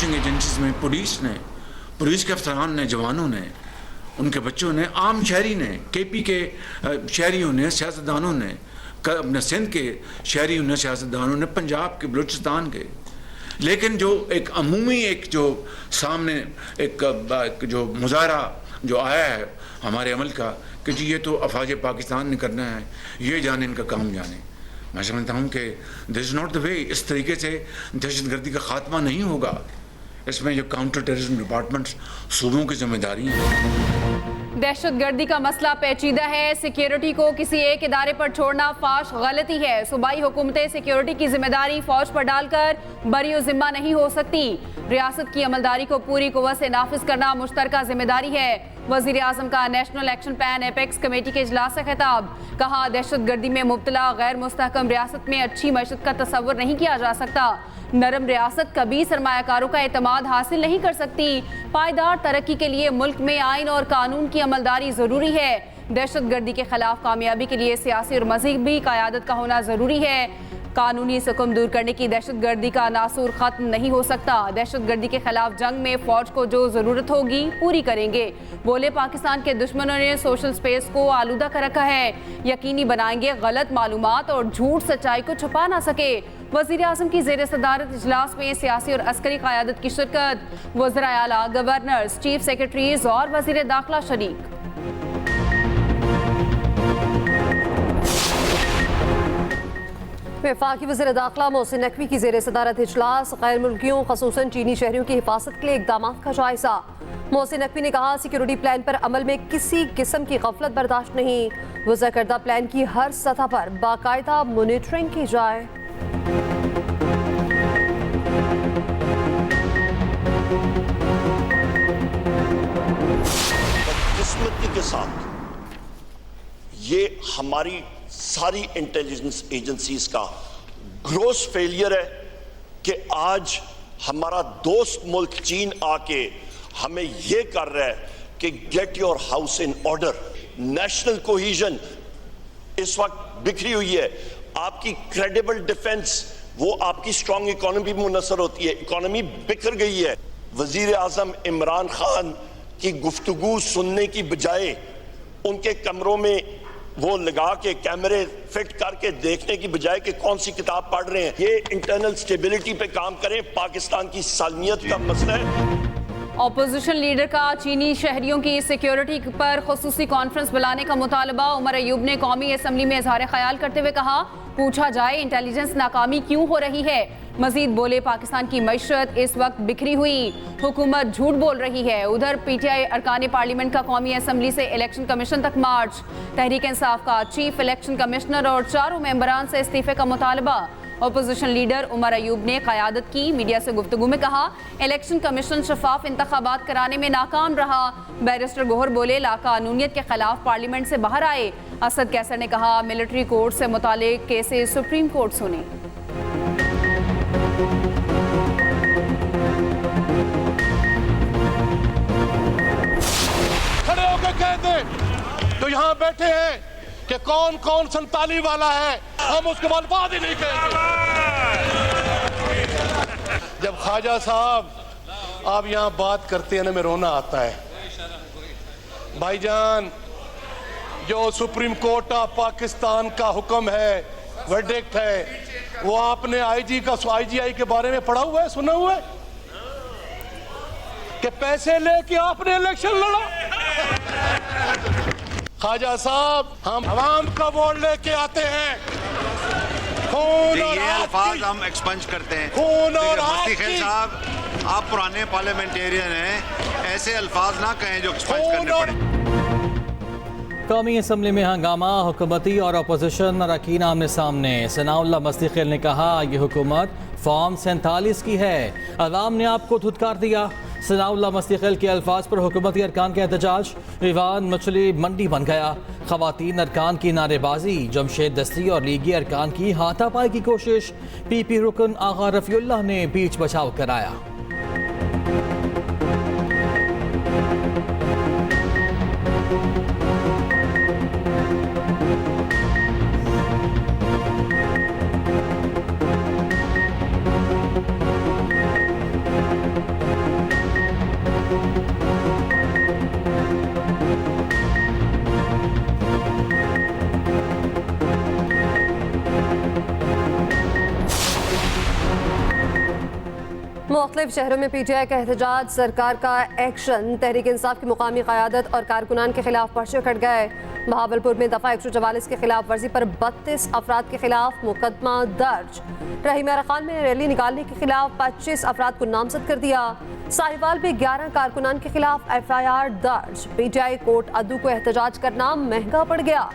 Launching agencies में police के अफसरान ने, जवानों ने, उनके बच्चों ने, आम शहरी ने, केपी के शहरियों ने, सियासतदानों ने, अपने सिंध के शहरियों ने, सियासतदानों ने, पंजाब के, बलूचिस्तान के, लेकिन जो एक अमूमी एक जो सामने एक जो मुजाहरा जो आया है हमारे अमल का कि जी ये तो अफवाज पाकिस्तान ने करना है, ये जाने इनका काम जाने। मैं समझता हूँ कि this is not the way. इस तरीके से दहशतगर्दी का खात्मा नहीं होगा। इसमें जो काउंटर टेररिज्म डिपार्टमेंट्स सूबों की जिम्मेदारी है। दहशतगर्दी का मसला पेचीदा है। सिक्योरिटी को किसी एक इदारे पर छोड़ना फाश गलती है। सूबाई हुकूमतें सिक्योरिटी की जिम्मेदारी फौज पर डालकर बरी जिम्मा नहीं हो सकती। रियासत की अमलदारी को पूरी कुव्वत से नाफिज करना मुश्तरका जिम्मेदारी है। वजीर आजम का national action plan apex committee के इजलास से खिताब। कहा, दहशतगर्दी में मुब्तला गैर मुस्तहकम रियासत में अच्छी मैशत का तस्वुर नहीं किया जा सकता। नरम रियासत कभी सरमायाकारों का एतमाद हासिल नहीं कर सकती। पायदार तरक्की के लिए मुल्क में आइन और कानून की अमलदारी जरूरी है। दहशतगर्दी के खिलाफ कामयाबी के लिए सियासी और मजहबी क़यादत का होना जरूरी है। कानूनी सुकून दूर करने की दहशतगर्दी का नासूर खत्म नहीं हो सकता। दहशतगर्दी के खिलाफ जंग में फौज को जो जरूरत होगी पूरी करेंगे। बोले, पाकिस्तान के दुश्मनों ने सोशल स्पेस को आलूदा कर रखा है। यकीनी बनाएंगे गलत मालूमात और झूठ सच्चाई को छुपा ना सके। वजीर आजम की ज़ेर सदारत इजलास में सियासी और अस्करी क़यादत की शिरकत। वज़राए आला, गवर्नर्स, चीफ सेक्रेटरीज और वज़ीर दाखिला शरीक। वफाकी वज़ीर दाखिला मोहसिन नकवी की ज़ेर सदारत इजलास। गैर मुल्कियों खसूसन चीनी शहरियों की हिफाजत के लिए इक़दाम का जायजा। मोहसिन नकवी ने कहा, सिक्योरिटी प्लान पर अमल में किसी किस्म की गफलत बर्दाश्त नहीं। वज़ा करदा प्लान की हर सतह पर बाकायदा मॉनिटरिंग की जाए। बदकिस्मती के साथ ये हमारी सारी इंटेलिजेंस एजेंसीज का ग्रोस फेलियर है कि आज हमारा दोस्त मुल्क चीन आके हमें यह कर रहा है कि get your house in order. National cohesion इस वक्त बिखरी हुई है। आपकी क्रेडिबल डिफेंस, वो आपकी स्ट्रांग इकोनॉमी मुनसर होती है। इकोनॉमी बिखर गई है। वजीर आजम इमरान खान की गुफ्तगू सुनने की बजाय उनके कमरों में वो लगा के कैमरे फिट करके देखने की बजाय कि कौन सी किताब पढ़ रहे हैं, ये इंटरनल स्टेबिलिटी पे काम करें। पाकिस्तान की सालमियत का मसला है। ऑपोजिशन लीडर का चीनी शहरियों की सिक्योरिटी पर खुसूसी कॉन्फ्रेंस बुलाने का मुतालबा। उमर अयूब ने कौमी असम्बली में इजहार ख्याल करते हुए कहा, पूछा जाए इंटेलिजेंस नाकामी क्यों हो रही है। मजीद बोले, पाकिस्तान की मईशत इस वक्त बिखरी हुई, हुकूमत झूठ बोल रही है। उधर पीटीआई अरकान पार्लियामेंट का कौमी असम्बली से इलेक्शन कमीशन तक मार्च। तहरीक इंसाफ का चीफ इलेक्शन कमिश्नर और 4 मेंबरान से इस्तीफे का मुतालबा। अपोजिशन लीडर उमर अयूब ने क़यादत की। मीडिया से गुफ्तगू में कहा, इलेक्शन कमीशन शफाफ इंतखाबात कराने में नाकाम रहा। बैरिस्टर गोहर बोले, लाकानूनियत के खिलाफ पार्लियामेंट से बाहर आए। असद कैसर ने कहा, मिलिट्री कोर्ट से मुतालिक केसेस सुप्रीम कोर्ट सुने। खड़े होकर कहते तो यहाँ बैठे हैं कि कौन कौन संताली वाला है, हम उसके बाद बात ही नहीं कहेंगे। जब ख्वाजा साहब आप यहाँ बात करते हैं ना, में रोना आता है। भाईजान, जो सुप्रीम कोर्ट ऑफ पाकिस्तान का हुक्म है, वर्डिक्ट है, वो आपने आईजीआई के बारे में पढ़ा हुआ है, सुना हुआ है कि पैसे लेके आपने इलेक्शन लड़ा। ख्वाजा साहब, हम आवाम का वोट लेके आते हैं। खून और ये अल्फाज हम एक्सपंज करते हैं। खून और मुफ्ती खेल साहब, आप पुराने पार्लियामेंटेरियन हैं, ऐसे अल्फाज ना कहें जो एक्सपंज करने पड़े। कौमी असम्बली में हंगामा, हुकूमती और अपोजिशन अरकान आमने सामने। सनाउल्लाह मस्तिखिल ने कहा, यह हुकूमत फॉर्म 47 की है, अवाम ने आपको धुतकार दिया। सनाउल्लाह मस्तिखिल के अल्फाज पर हुकूमती अरकान का एहतजाज। ईवान मछली मंडी बन गया। खवातीन अरकान की नारेबाजी। जमशेद दस्ती और लीगी अरकान की हाथापाई की कोशिश। पीपी रुकन आगा रफीउल्लाह ने बीच बचाव कराया। मुख्तलिफ शहरों में पीटीआई का एहतजाज, सरकार का एक्शन, तहरीक इंसाफ की मुकामी क़यादत और कारकुनान के खिलाफ पर्चे कट गए। बहावलपुर में दफ़ा 144 के खिलाफ वर्जी पर 32 अफराद के खिलाफ मुकदमा दर्ज। रहीम आरा खान में रैली निकालने के खिलाफ 25 अफराद को नामजद कर दिया। साहिवाल में 11 कारकुनान के खिलाफ FIR दर्ज। पीटीआई कोर्ट अदू को एहतजाज करना महंगा पड़ गया।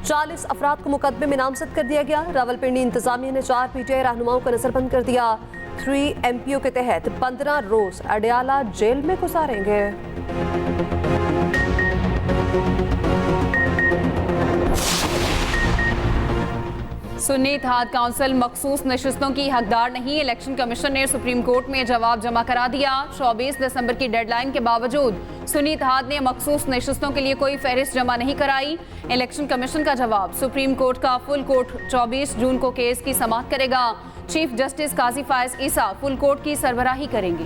40 अफराद को मुकदमे में नामजद कर दिया गया। रावलपिंडी इंतजामिया ने 4 पीटीआई रहनुमाओं को नजरबंद कर दिया। 3 MPO के तहत 15 रोज अडयाला जेल में गुजारेंगे। सुन्नी इत्तेहाद काउंसिल मखसूस नशिस्तों की हकदार नहीं, इलेक्शन कमीशन ने सुप्रीम कोर्ट में जवाब जमा करा दिया। 24 दिसंबर की डेडलाइन के बावजूद सुन्नी इत्तेहाद ने मखसूस नशिस्तों के लिए कोई फहरिस्त जमा नहीं कराई। इलेक्शन कमीशन का जवाब, सुप्रीम कोर्ट का फुल कोर्ट 24 जून को केस की समाअत करेगा। चीफ जस्टिस काजी फायज ईसा फुल कोर्ट की सरबराही करेंगे।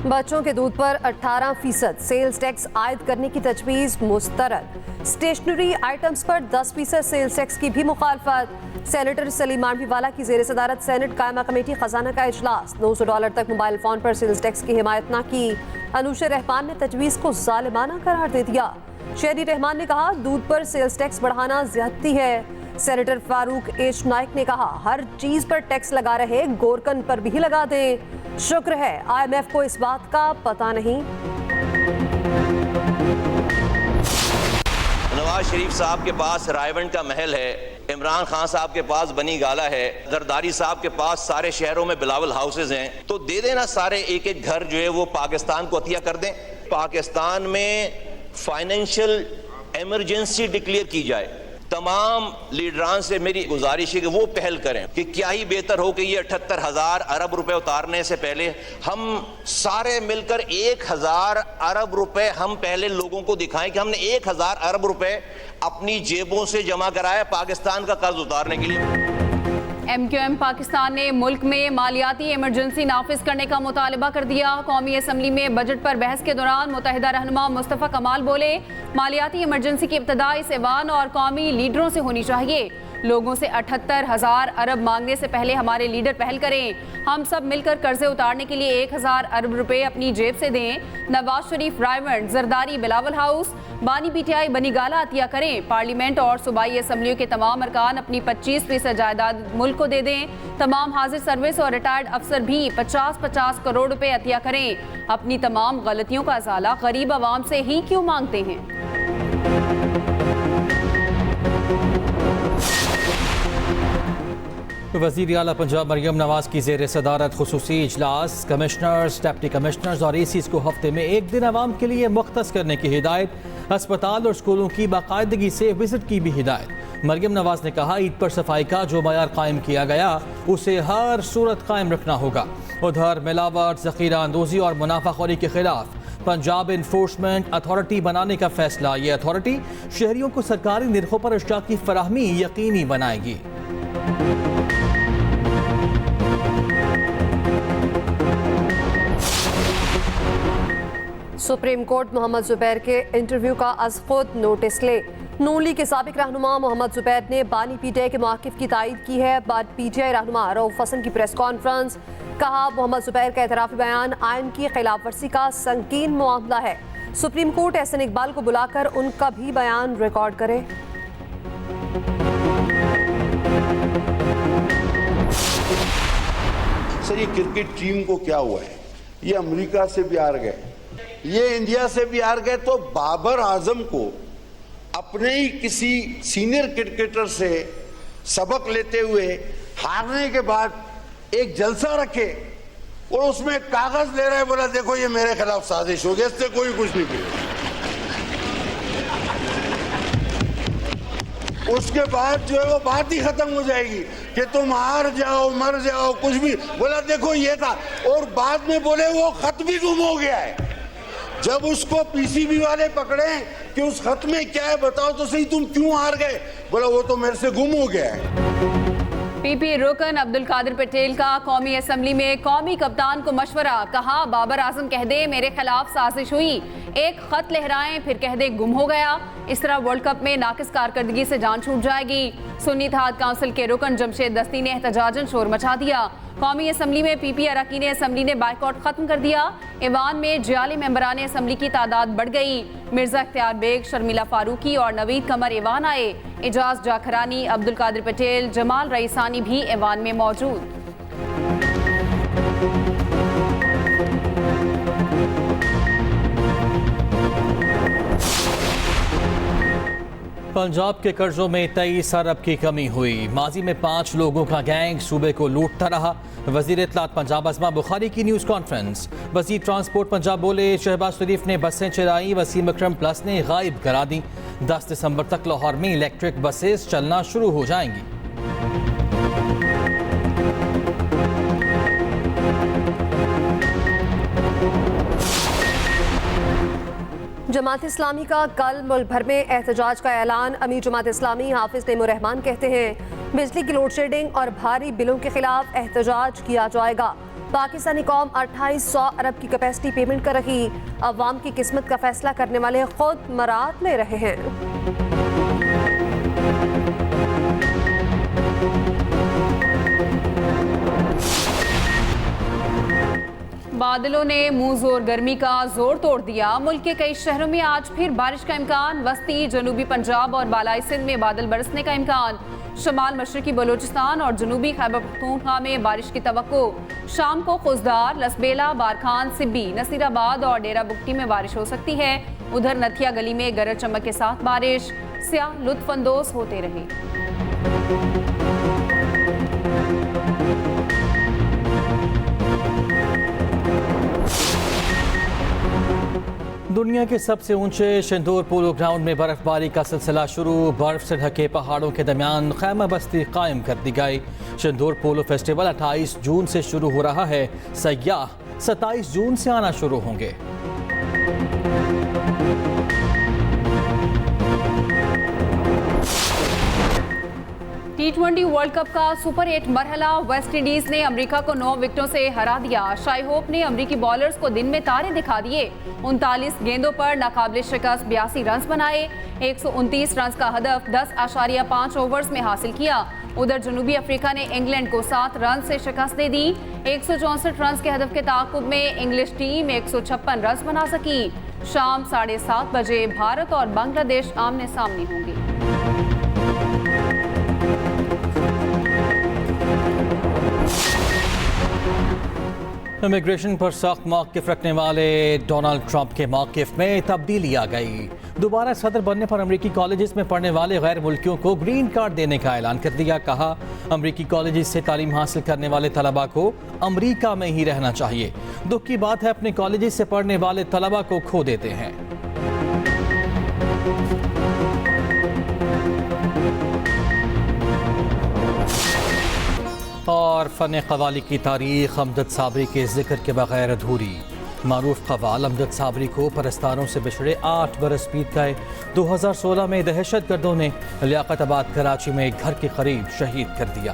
बच्चों के दूध पर 18% सेल्स टैक्स आयद करने की तजवीज़ मुस्तरद। स्टेशनरी आइटम्स पर 10% सेल्स टैक्स की भी मुखालफत। सेनेटर सलीम मांडवीवाला की जेर सदारत सेनेट कायमा कमेटी खजाना का इजलास। $900 तक मोबाइल फोन पर सेल्स टैक्स की हिमायत न की। अनुशा रहमान ने तजवीज़ को जालिमाना करार दे दिया। शहरी रहमान ने कहा दूध पर सेल्स टैक्स बढ़ाना ज्यादती है। सेनेटर फारूक एच नाइक ने कहा हर चीज पर टैक्स लगा रहे, गोरकन पर भी लगा दे। शुक्र है IMF को इस बात का पता नहीं। नवाज शरीफ साहब के पास रायवंड का महल है, इमरान खान साहब के पास बनी गाला है, जरदारी साहब के पास सारे शहरों में बिलावल हाउसेज हैं, तो दे देना सारे एक एक घर जो है वो पाकिस्तान को अतिया कर दें। पाकिस्तान में फाइनेंशियल इमरजेंसी डिक्लेयर की जाए। तमाम लीडरान से मेरी गुजारिश है कि वो पहल करें कि क्या ही बेहतर हो कि ये 78,000 अरब रुपए उतारने से पहले हम सारे मिलकर 1,000 अरब रुपए हम पहले लोगों को दिखाएं कि हमने 1,000 अरब रुपए अपनी जेबों से जमा कराया पाकिस्तान का कर्ज उतारने के लिए। MQM पाकिस्तान ने मुल्क में मालियाती इमरजेंसी नाफिज करने का मुतालबा कर दिया। कौमी असम्बली में बजट पर बहस के दौरान मुत्तहिदा रहनुमा मुस्तफ़ा कमाल बोले मालियाती इमरजेंसी की इब्तदा इस ऐवान और कौमी लीडरों से होनी चाहिए। लोगों से 78,000 अरब मांगने से पहले हमारे लीडर पहल करें। हम सब मिलकर कर्जे उतारने के लिए 1,000 अरब रुपए अपनी जेब से दें। नवाज शरीफ रायवंड, जरदारी बिलावल हाउस, बानी PTI बनी गाला अतिया करें। पार्लियामेंट और सूबाई असम्बलियों के तमाम अरकान अपनी 25% जायदाद मुल्क को दे दें। तमाम हाजिर सर्विस और रिटायर्ड अफसर भी 50-50 करोड़ रुपए अतिया करें। अपनी तमाम गलतियों का अजाला गरीब आवाम से ही क्यों मांगते हैं? वज़ीर आला पंजाब मरियम नवाज की जेर सदारत खुसूसी इजलास। कमिश्नर्स, डिप्टी कमिश्नर्स और ACs को हफ्ते में एक दिन आवाम के लिए मुख्तस करने की हिदायत। अस्पताल और स्कूलों की बाकायदगी से विजिट की भी हिदायत। मरियम नवाज ने कहा ईद पर सफाई का जो मयार कायम किया गया उसे हर सूरत कायम रखना होगा। उधर मिलावट, ज़ख़ीरा अंदोज़ी और मुनाफाखोरी के खिलाफ पंजाब इन्फोर्समेंट अथॉरिटी बनाने का फैसला। ये अथॉरिटी शहरियों को सरकारी निर्खों पर अशिया की फराहमी यकीनी बनाएगी। सुप्रीम कोर्ट मोहम्मद जुबैर के इंटरव्यू का अज़ खुद नोटिस ले। नून लीग के साबिक रहनुमा मोहम्मद जुबैर ने बानी PTI के मौक़िफ़ की तायद की है। बाद PTI रहनुमा रऊफ़ हसन की प्रेस कॉन्फ्रेंस, कहा मोहम्मद जुबैर का एतराफ़ी बयान आइन की खिलाफ वर्जी का संगीन मामला है। सुप्रीम कोर्ट एहसन इकबाल को बुलाकर उनका भी बयान रिकॉर्ड करे। सर ये क्रिकेट टीम को क्या हुआ है? ये अमेरिका से भी हार गए, ये इंडिया से भी हार गए, तो बाबर आजम को अपने ही किसी सीनियर क्रिकेटर से सबक लेते हुए हारने के बाद एक जलसा रखे और उसमें कागज ले रहे, बोला देखो ये मेरे खिलाफ साजिश हो गई, इससे कोई कुछ नहीं किया। उसके बाद जो है वो बात ही खत्म हो जाएगी कि तुम हार जाओ, मर जाओ, कुछ भी। बोला देखो ये था, और बाद में बोले वो खत भी गुम हो गया है। जब उसको PCB वाले पकड़े कि उस खत में क्या है बताओ तो सही, तुम क्यों हार गए, बोला वो तो मेरे से गुम हो गया है। पीपी रुकन अब्दुल कादिर पटेल का कौमी असम्बली में कौमी कप्तान को मशवरा, कहा बाबर आजम कह दे मेरे खिलाफ साजिश हुई, एक खत लहराएं फिर कह दे गुम हो गया, इस तरह वर्ल्ड कप में नाकिस कारकर्दगी से जान छूट जाएगी। सुन्नी इत्तेहाद काउंसिल के रुकन जमशेद दस्ती ने एहतजाजन शोर मचा दिया। कौमी असम्बली में पीपी अरकान असम्बली ने बाइकआउट खत्म कर दिया। ईवान में जियाली मेंबरान असम्बली की तादाद बढ़ गई। मिर्जा इख्तियार बेग, शर्मिला फारूकी और नवीद कमर ईवान आए। एजाज जाखरानी, अब्दुल कादिर पटेल, जमाल रईसानी भी ईवान में मौजूद। पंजाब के कर्जों में 23 अरब की कमी हुई। माजी में 5 लोगों का गैंग सूबे को लूटता रहा। वजीर इत्तलात पंजाब अज़मा बुखारी की न्यूज़ कॉन्फ्रेंस। वजीर ट्रांसपोर्ट पंजाब बोले शहबाज शरीफ ने बसें चलाई, वसीम अकरम प्लस ने गायब करा दी। 10 दिसंबर तक लाहौर में इलेक्ट्रिक बसेस चलना शुरू हो जाएंगी। जमात इस्लामी का कल मुल्क भर में एहतजाज का ऐलान। अमीर जमात इस्लामी हाफिज तैमूर रहमान कहते हैं बिजली की लोड शेडिंग और भारी बिलों के खिलाफ एहतजाज किया जाएगा। पाकिस्तानी कौम 2800 अरब की कैपेसिटी पेमेंट कर रही, अवाम की किस्मत का फैसला करने वाले खुद मराद ले रहे हैं। बादलों ने मुंह जोर गर्मी का जोर तोड़ दिया। मुल्क के कई शहरों में आज फिर बारिश का इम्कान। वस्ती जनूबी पंजाब और बालाई सिंध में बादल बरसने का इम्कान। शमाल मशरकी बलोचिस्तान और जनूबी खैबर पख्तूनख्वा में बारिश की तवक्को। शाम को खुजदार, लसबेला, बारखान, सिब्बी, नसीराबाद और डेरा बुगटी में बारिश हो सकती है। उधर नथिया गली में गरज चमक के साथ बारिश। सियाह लुत्फानंदोज होते रहे। दुनिया के सबसे ऊंचे शंदूर पोलो ग्राउंड में बर्फबारी का सिलसिला शुरू। बर्फ से ढके पहाड़ों के दरमियान खैमा बस्ती कायम कर दी गई। शंदूर पोलो फेस्टिवल 28 जून से शुरू हो रहा है। सयाह 27 जून से आना शुरू होंगे। T20 वर्ल्ड कप का सुपर 8 मरहला। वेस्ट इंडीज ने अमेरिका को 9 विकेटों से हरा दिया। शाई होप ने अमेरिकी बॉलर्स को दिन में तारे दिखा दिए। 39 गेंदों पर नाकाबिले शिकस्त 82 रन बनाए। 129 रन का हदफ 10.5 ओवर्स में हासिल किया। उधर जनूबी अफ्रीका ने इंग्लैंड को 7 रन से शिकस्त दे दी। 164 रन के हदफ के ताक़ुब में इंग्लिश टीम 156 रन बना सकी। शाम 7:30 बजे भारत और बांग्लादेश आमने सामने होंगे। इमिग्रेशन पर सख्त मौक़िफ़ रखने वाले डोनाल्ड ट्रंप के मौक़िफ़ में तब्दीली आ गई। दोबारा सदर बनने पर अमरीकी कॉलेजेस में पढ़ने वाले गैर मुल्कियों को ग्रीन कार्ड देने का ऐलान कर दिया। कहा अमरीकी कॉलेजेस से तालीम हासिल करने वाले तलबा को अमरीका में ही रहना चाहिए। दुख की बात है अपने कॉलेजेस से पढ़ने वाले तलबा को खो देते हैं। और फ़न क़वाली की तारीख़ अमजद साबरी के ज़िक्र के बग़ैर अधूरी। मारूफ क़वाल अमजद साबरी को परस्तारों से बिछड़े 8 बरस बीत गए। 2016 में दहशत गर्दों ने लियाकताबाद कराची में एक घर के करीब शहीद कर दिया।